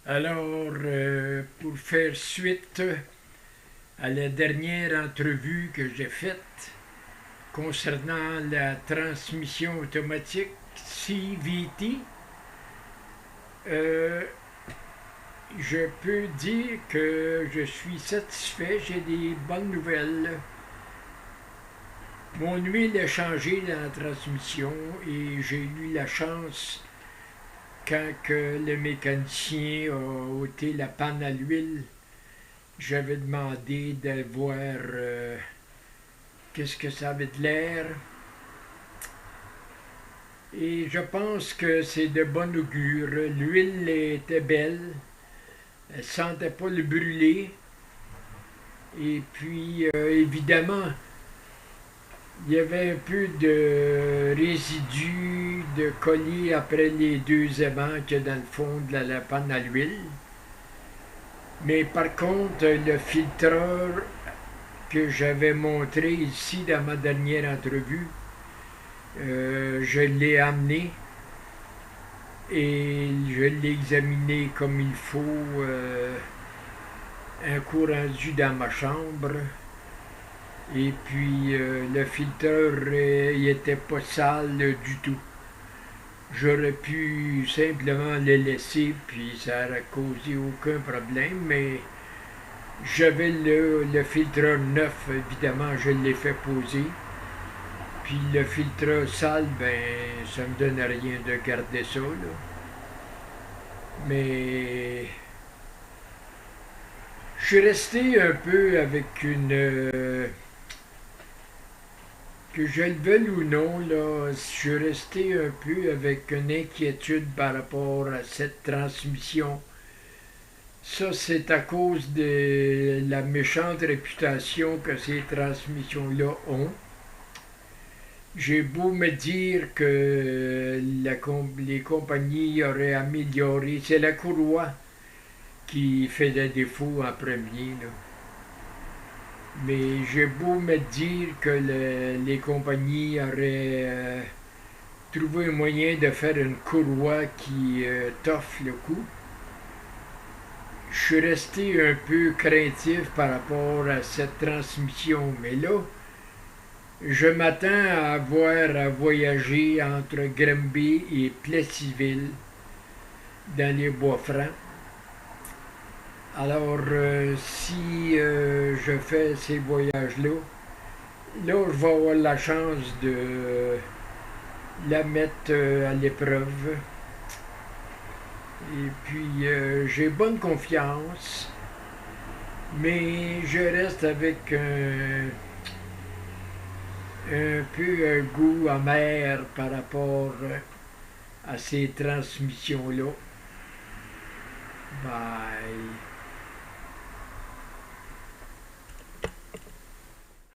Alors, pour faire suite à la dernière entrevue que j'ai faite concernant la transmission automatique CVT, euh, je peux dire que je suis satisfait, j'ai des bonnes nouvelles. Mon huile a changé dans la transmission et j'ai eu la chance, quand que le mécanicien a ôté la panne à l'huile, j'avais demandé de voir qu'est-ce que ça avait de l'air. Et je pense que c'est de bon augure. L'huile était belle, elle ne sentait pas le brûler. Et puis, évidemment, il y avait un peu de résidus de colis après les deux aimants qu'il y a dans le fond de la panne à l'huile. Mais par contre, le filtreur que j'avais montré ici dans ma dernière entrevue, je l'ai amené et je l'ai examiné comme il faut, un coup rendu dans ma chambre. Et puis le filtreur, il n'était pas sale du tout. J'aurais pu simplement le laisser, puis ça n'aurait causé aucun problème, mais j'avais le filtreur neuf, évidemment, je l'ai fait poser. Puis le filtre sale, ben, ça me donne rien de garder ça, là. Mais je suis resté un peu avec une... que je le veuille ou non, là, je suis resté un peu avec une inquiétude par rapport à cette transmission. Ça, c'est à cause de la méchante réputation que ces transmissions-là ont. J'ai beau me dire que les compagnies auraient amélioré, c'est la courroie qui faisait défaut en premier, là. Mais j'ai beau me dire que les compagnies auraient trouvé un moyen de faire une courroie qui toffe le coup. Je suis resté un peu craintif par rapport à cette transmission, mais là, je m'attends à avoir à voyager entre Granby et Plessisville, dans les Bois-Francs. Alors, si je fais ces voyages-là, là, je vais avoir la chance de la mettre à l'épreuve. Et puis, j'ai bonne confiance, mais je reste avec un peu un goût amer par rapport à ces transmissions-là. Bye.